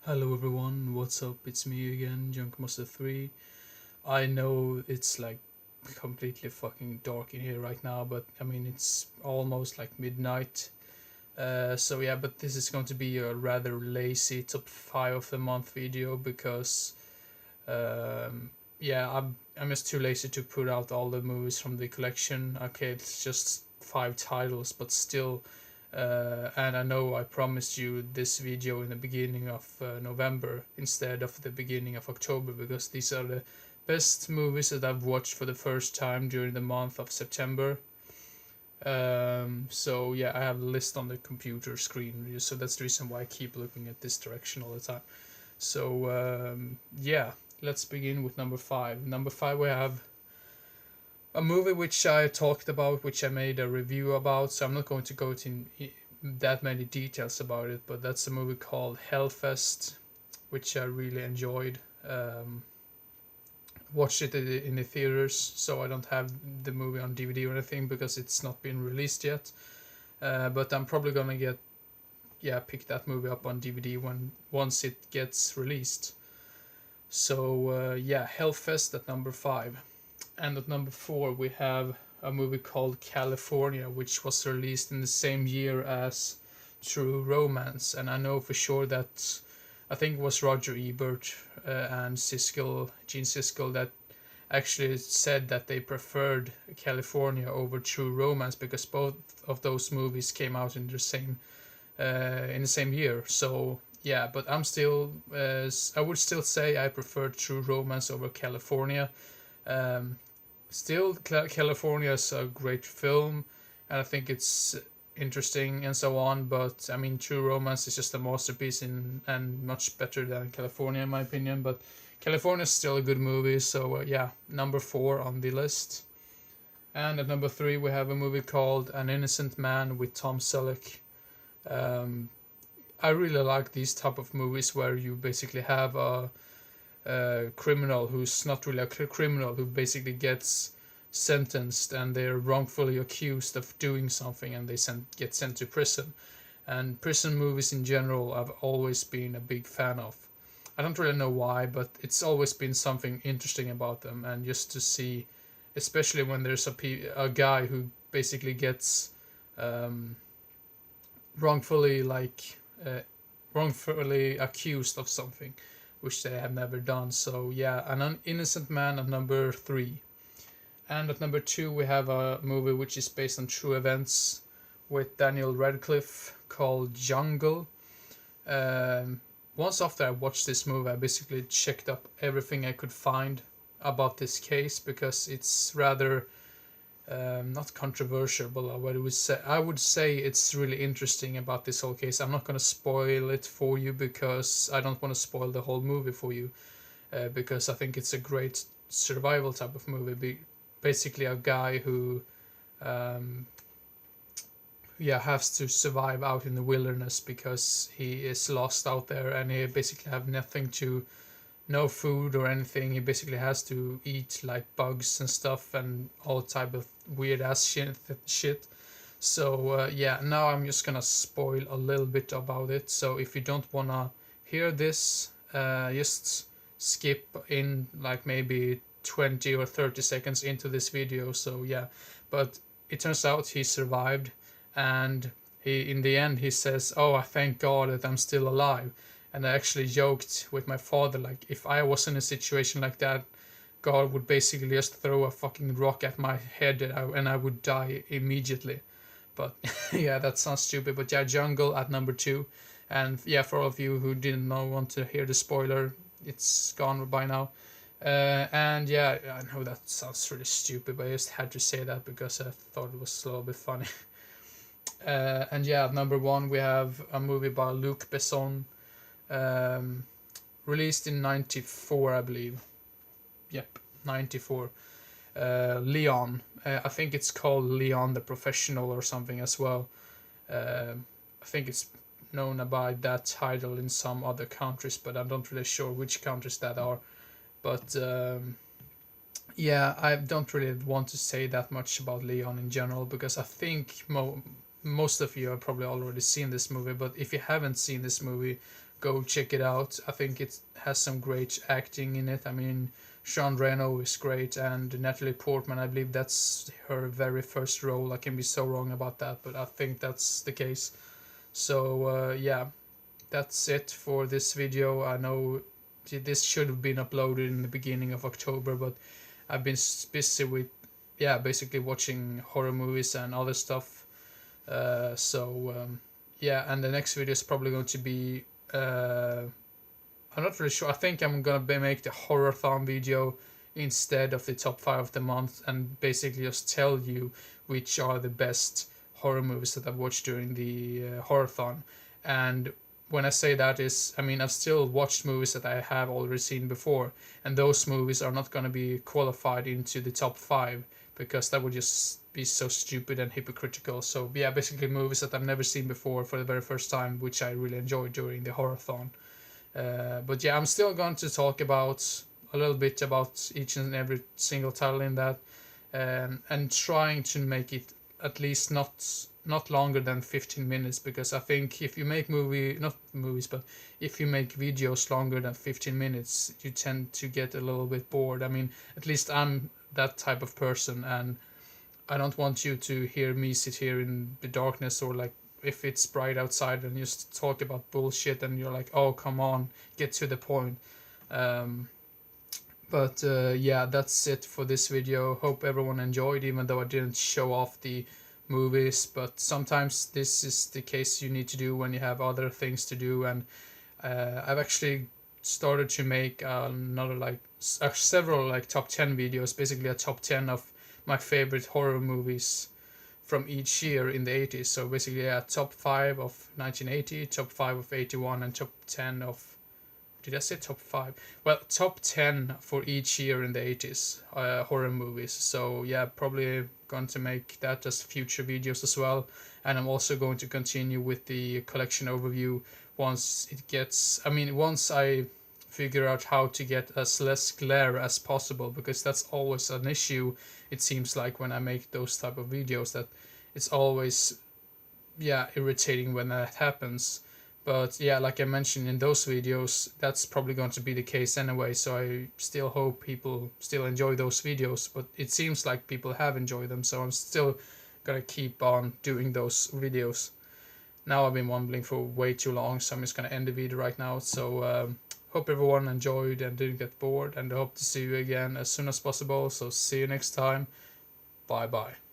Hello everyone, what's up? It's me again, Junkmaster3. I know it's like completely fucking dark in here right now, but I mean it's almost like midnight. So yeah, but this is going to be a rather lazy top 5 of the month video because yeah, I'm just too lazy to put out all the movies from the collection. Okay, it's just 5 titles, but still. And I know I promised you this video in the beginning of November instead of the beginning of October because these are the best movies that I've watched for the first time during the month of September. So yeah, I have a list on the computer screen, so that's the reason why I keep looking at this direction all the time. So yeah, let's begin with number 5. Number 5 we have a movie which I talked about, which I made a review about, so I'm not going to go into that many details about it, but that's a movie called Hellfest, which I really enjoyed. Watched it in the theaters, so I don't have the movie on DVD or anything because it's not been released yet. But I'm probably gonna pick that movie up on DVD once it gets released. So yeah, Hellfest at number 5. And at number 4 we have a movie called California, which was released in the same year as True Romance. And I know for sure that I think it was Roger Ebert and Gene Siskel, that actually said that they preferred California over True Romance because both of those movies came out in the same year. So yeah, but I would still say I prefer True Romance over California. Um, Still, California is a great film, and I think it's interesting and so on. But I mean, True Romance is just a masterpiece and much better than California in my opinion. But California is still a good movie, so yeah, number 4 on the list. And at number 3 we have a movie called An Innocent Man with Tom Selleck. Um, I really like these type of movies where you basically have a criminal who's not really a criminal, who basically gets sentenced and they're wrongfully accused of doing something and get sent to prison. And prison movies in general I've always been a big fan of. I don't really know why, but it's always been something interesting about them. And just to see, especially when there's a guy who basically gets um, wrongfully like uh, wrongfully accused of something which they have never done. So yeah, An Innocent Man at number 3. And at number 2 we have a movie which is based on true events with Daniel Radcliffe called Jungle. Um, Once after I watched this movie, I basically checked up everything I could find about this case because it's rather not controversial, but I would say it's really interesting about this whole case. I'm not going to spoil it for you because I don't want to spoil the whole movie for you, because I think it's a great survival type of movie. Basically, a guy who um, has to survive out in the wilderness because he is lost out there and he basically have nothing to no food or anything. He basically has to eat like bugs and stuff and all type of weird ass shit. So yeah, now I'm just gonna spoil a little bit about it. So if you don't wanna hear this, just skip in like maybe 20 or 30 seconds into this video. So yeah, but it turns out he survived, and he in the end he says, "Oh, I thank God that I'm still alive." And I actually joked with my father, like, if I was in a situation like that, God would basically just throw a fucking rock at my head and I would die immediately. But yeah, that sounds stupid. But yeah, Jungle at number 2. And yeah, for all of you who didn't know, want to hear the spoiler, it's gone by now. And yeah, I know that sounds really stupid, but I just had to say that because I thought it was a little bit funny. And yeah, at number 1 we have a movie by Luc Besson, um, released in '94, I believe. Yep, '94. Leon. I think it's called Leon the Professional or something as well. I think it's known by that title in some other countries, but I'm not really sure which countries that are. But yeah, I don't really want to say that much about Leon in general because I think most of you have probably already seen this movie. But if you haven't seen this movie, go check it out. I think it has some great acting in it. I mean, Sean Reno is great, and Natalie Portman, I believe that's her very first role. I can be so wrong about that, but I think that's the case. So yeah, that's it for this video. I know this should have been uploaded in the beginning of October, but I've been busy with, yeah, basically watching horror movies and other stuff. Yeah, and the next video is probably going to be, I'm not really sure. I think I'm gonna make the horror-thon video instead of the top 5 of the month, and basically just tell you which are the best horror movies that I've watched during the horror-thon. And when I say that is, I mean, I've still watched movies that I have already seen before, and those movies are not going to be qualified into the top 5 because that would just be so stupid and hypocritical. So yeah, basically movies that I've never seen before for the very first time, which I really enjoyed during the horror-thon. But yeah, I'm still going to talk about a little bit about each and every single title in that, and trying to make it at least not longer than 15 minutes, because I think if you make if you make videos longer than 15 minutes, you tend to get a little bit bored. I mean, at least I'm that type of person, and I don't want you to hear me sit here in the darkness, or like if it's bright outside and just talk about bullshit and you're like, oh, come on, get to the point. Yeah, that's it for this video. Hope everyone enjoyed, even though I didn't show off the movies, but sometimes this is the case you need to do when you have other things to do. And I've actually started to make another several like top 10 videos, basically a top 10 of my favorite horror movies from each year in the 80s. So basically, yeah, top 5 of 1980, top 5 of 81, and top 10 of, did I say top 5? Well, top 10 for each year in the 80s, horror movies. So yeah, probably going to make that as future videos as well. And I'm also going to continue with the collection overview once it gets, I mean, once I figure out how to get as less glare as possible, because that's always an issue, it seems like, when I make those type of videos, that it's always, yeah, irritating when that happens. But yeah, like I mentioned in those videos, that's probably going to be the case anyway, so I still hope people still enjoy those videos, but it seems like people have enjoyed them, so I'm still gonna keep on doing those videos. Now I've been mumbling for way too long, so I'm just gonna end the video right now. So hope everyone enjoyed and didn't get bored, and I hope to see you again as soon as possible. So see you next time. Bye bye.